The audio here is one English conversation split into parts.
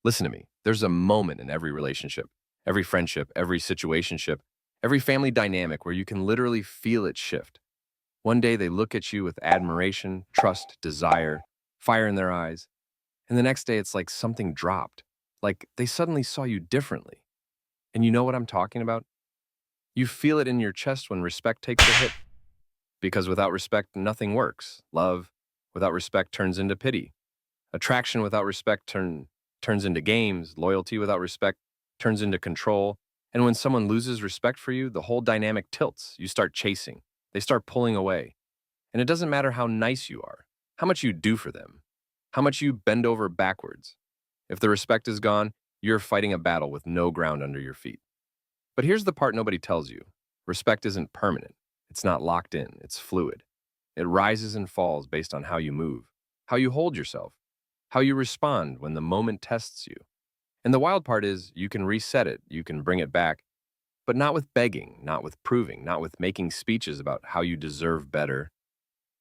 Listen to me. There's a moment in every relationship, every friendship, every situationship, every family dynamic where you can literally feel it shift. One day they look at you with admiration, trust, desire, fire in their eyes, and the next day it's like something dropped. Like they suddenly saw you differently. And you know what I'm talking about? You feel it in your chest when respect takes a hit. Because without respect, nothing works. Love without respect turns into pity. Attraction without respect turns into games. Loyalty without respect turns into control. And when someone loses respect for you, the whole dynamic tilts. You start chasing. They start pulling away. And it doesn't matter how nice you are, how much you do for them, how much you bend over backwards. If the respect is gone, you're fighting a battle with no ground under your feet. But here's the part nobody tells you. Respect isn't permanent. It's not locked in. It's fluid. It rises and falls based on how you move, how you hold yourself, how you respond when the moment tests you. And the wild part is you can reset it, you can bring it back, but not with begging, not with proving, not with making speeches about how you deserve better.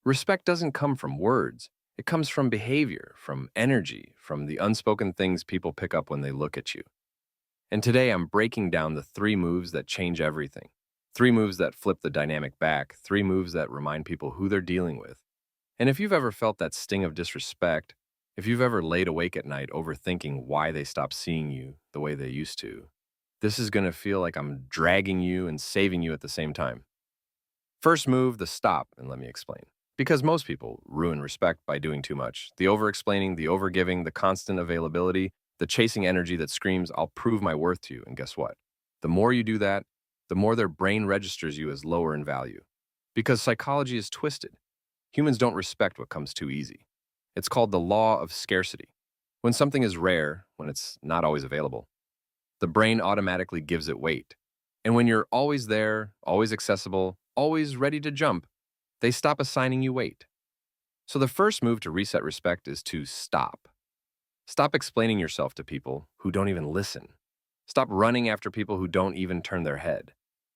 Respect doesn't come from words. It comes from behavior, from energy, from the unspoken things people pick up when they look at you. And today I'm breaking down the 3 moves that change everything. 3 moves that flip the dynamic back, 3 moves that remind people who they're dealing with. And if you've ever felt that sting of disrespect, if you've ever laid awake at night overthinking why they stopped seeing you the way they used to, this is going to feel like I'm dragging you and saving you at the same time. First move, the stop, and let me explain. Because most people ruin respect by doing too much. The over-explaining, the over-giving, the constant availability, the chasing energy that screams, I'll prove my worth to you. And guess what? The more you do that, the more their brain registers you as lower in value. Because psychology is twisted. Humans don't respect what comes too easy. It's called the law of scarcity. When something is rare, when it's not always available, the brain automatically gives it weight. And when you're always there, always accessible, always ready to jump, they stop assigning you weight. So the first move to reset respect is to stop. Stop explaining yourself to people who don't even listen. Stop running after people who don't even turn their head.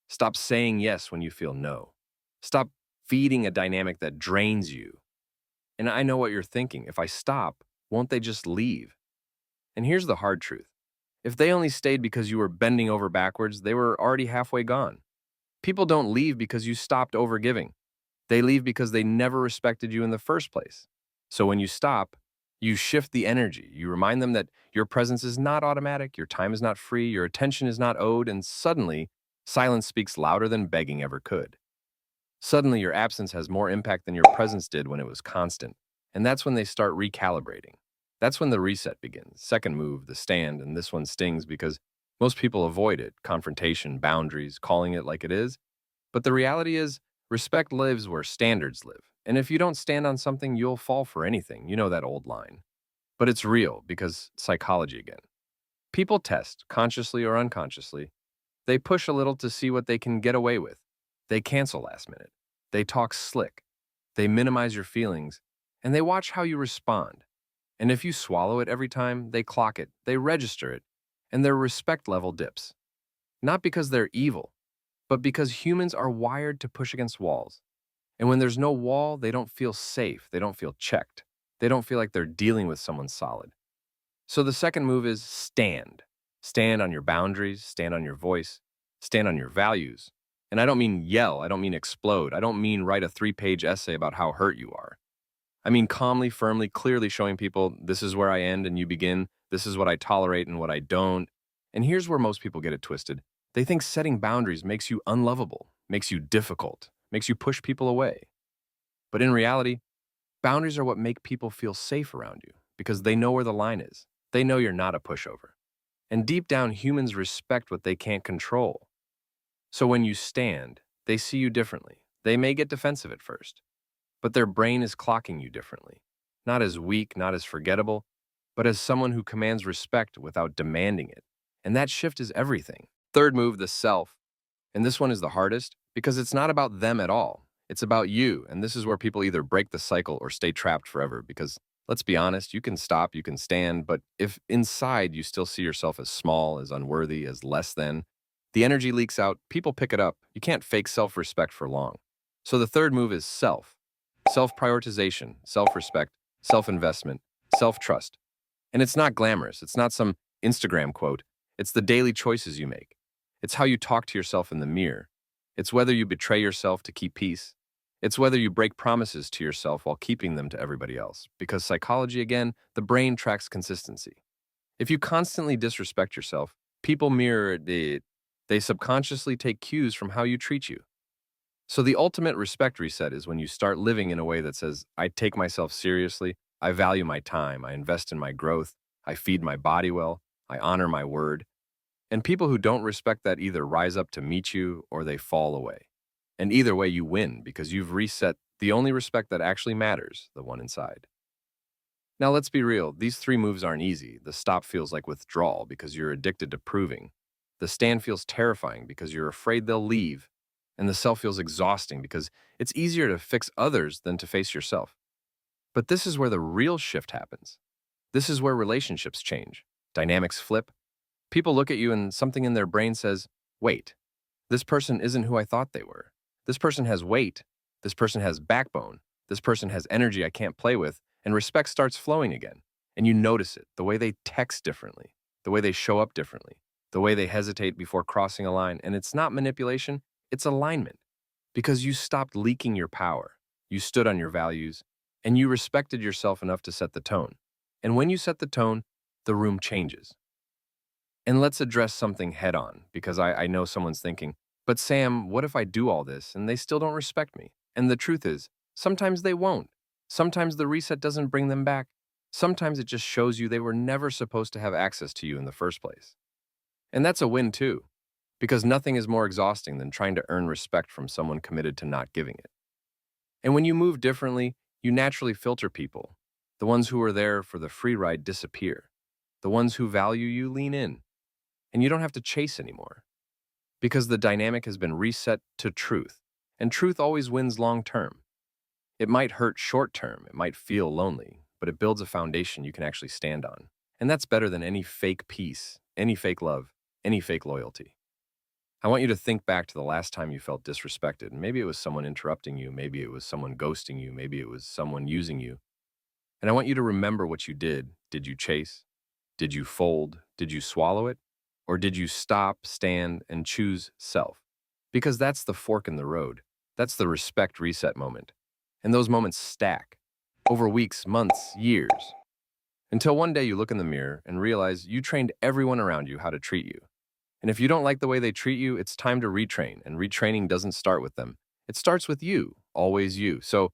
Stop saying yes when you feel no. Stop feeding a dynamic that drains you. And I know what you're thinking. If I stop, won't they just leave? And here's the hard truth. If they only stayed because you were bending over backwards, they were already halfway gone. People don't leave because you stopped overgiving. They leave because they never respected you in the first place. So when you stop, you shift the energy. You remind them that your presence is not automatic, your time is not free, your attention is not owed, and suddenly, silence speaks louder than begging ever could. Suddenly, your absence has more impact than your presence did when it was constant. And that's when they start recalibrating. That's when the reset begins. Second move, the stand, and this one stings because most people avoid it, confrontation, boundaries, calling it like it is. But the reality is, respect lives where standards live. And if you don't stand on something, you'll fall for anything. You know that old line. But it's real because psychology again. People test, consciously or unconsciously. They push a little to see what they can get away with. They cancel last minute. They talk slick. They minimize your feelings. And they watch how you respond. And if you swallow it every time, they clock it, they register it, and their respect level dips. Not because they're evil, but because humans are wired to push against walls. And when there's no wall, they don't feel safe. They don't feel checked. They don't feel like they're dealing with someone solid. So the second move is stand. Stand on your boundaries, stand on your voice, stand on your values. And I don't mean yell, I don't mean explode, I don't mean write a 3-page essay about how hurt you are. I mean calmly, firmly, clearly showing people this is where I end and you begin, this is what I tolerate and what I don't. And here's where most people get it twisted. They think setting boundaries makes you unlovable, makes you difficult, makes you push people away. But in reality, boundaries are what make people feel safe around you because they know where the line is. They know you're not a pushover. And deep down, humans respect what they can't control. So when you stand, they see you differently. They may get defensive at first, but their brain is clocking you differently. Not as weak, not as forgettable, but as someone who commands respect without demanding it. And that shift is everything. Third move, the self. And this one is the hardest because it's not about them at all. It's about you. And this is where people either break the cycle or stay trapped forever because let's be honest, you can stop, you can stand, but if inside you still see yourself as small, as unworthy, as less than, the energy leaks out, people pick it up. You can't fake self-respect for long. So the third move is self. Self-prioritization, self-respect, self-investment, self-trust. And it's not glamorous. It's not some Instagram quote. It's the daily choices you make. It's how you talk to yourself in the mirror. It's whether you betray yourself to keep peace. It's whether you break promises to yourself while keeping them to everybody else. Because psychology, again, the brain tracks consistency. If you constantly disrespect yourself, people mirror it. They subconsciously take cues from how you treat you. So the ultimate respect reset is when you start living in a way that says, I take myself seriously, I value my time, I invest in my growth, I feed my body well, I honor my word. And people who don't respect that either rise up to meet you or they fall away. And either way, you win because you've reset the only respect that actually matters, the one inside. Now, let's be real. These three moves aren't easy. The stop feels like withdrawal because you're addicted to proving. The stand feels terrifying because you're afraid they'll leave. And the self feels exhausting because it's easier to fix others than to face yourself. But this is where the real shift happens. This is where relationships change, dynamics flip. People look at you and something in their brain says, wait, this person isn't who I thought they were. This person has weight. This person has backbone. This person has energy I can't play with. And respect starts flowing again. And you notice it, the way they text differently, the way they show up differently, the way they hesitate before crossing a line. And it's not manipulation, it's alignment. Because you stopped leaking your power. You stood on your values, and you respected yourself enough to set the tone. And when you set the tone, the room changes. And let's address something head on, because I know someone's thinking, but Sam, what if I do all this and they still don't respect me? And the truth is, sometimes they won't. Sometimes the reset doesn't bring them back. Sometimes it just shows you they were never supposed to have access to you in the first place. And that's a win too, because nothing is more exhausting than trying to earn respect from someone committed to not giving it. And when you move differently, you naturally filter people. The ones who are there for the free ride disappear. The ones who value you lean in. And you don't have to chase anymore. Because the dynamic has been reset to truth. And truth always wins long term. It might hurt short term, it might feel lonely, but it builds a foundation you can actually stand on. And that's better than any fake peace, any fake love, any fake loyalty. I want you to think back to the last time you felt disrespected. Maybe it was someone interrupting you, maybe it was someone ghosting you, maybe it was someone using you. And I want you to remember what you did. Did you chase? Did you fold? Did you swallow it? Or did you stop, stand, and choose self? Because that's the fork in the road. That's the respect reset moment. And those moments stack over weeks, months, years. Until one day you look in the mirror and realize you trained everyone around you how to treat you. And if you don't like the way they treat you, it's time to retrain. And retraining doesn't start with them. It starts with you, always you. So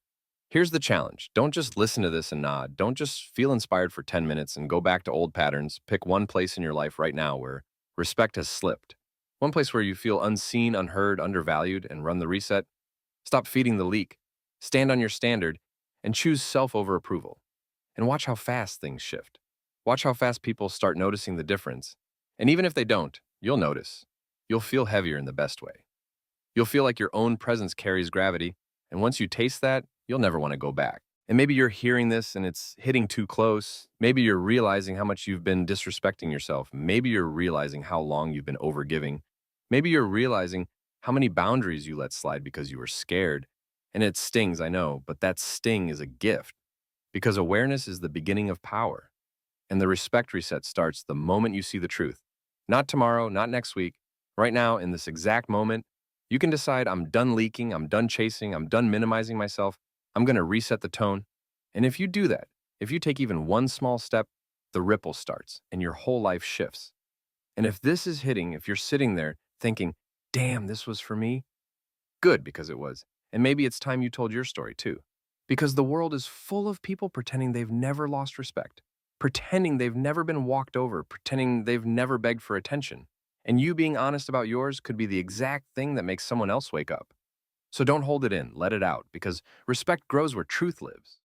here's the challenge. Don't just listen to this and nod. Don't just feel inspired for 10 minutes and go back to old patterns. Pick one place in your life right now where respect has slipped. One place where you feel unseen, unheard, undervalued, and run the reset. Stop feeding the leak. Stand on your standard and choose self over approval. And watch how fast things shift. Watch how fast people start noticing the difference. And even if they don't, you'll notice. You'll feel heavier in the best way. You'll feel like your own presence carries gravity. And once you taste that, you'll never want to go back. And maybe you're hearing this and it's hitting too close. Maybe you're realizing how much you've been disrespecting yourself. Maybe you're realizing how long you've been overgiving. Maybe you're realizing how many boundaries you let slide because you were scared. And it stings, I know, but that sting is a gift because awareness is the beginning of power. And the respect reset starts the moment you see the truth. Not tomorrow, not next week. Right now, in this exact moment, you can decide I'm done leaking, I'm done chasing, I'm done minimizing myself. I'm going to reset the tone. And if you do that, if you take even one small step, the ripple starts and your whole life shifts. And if this is hitting, if you're sitting there thinking, damn, this was for me, good, because it was. And maybe it's time you told your story too. Because the world is full of people pretending they've never lost respect, pretending they've never been walked over, pretending they've never begged for attention. And you being honest about yours could be the exact thing that makes someone else wake up. So don't hold it in, let it out, because respect grows where truth lives.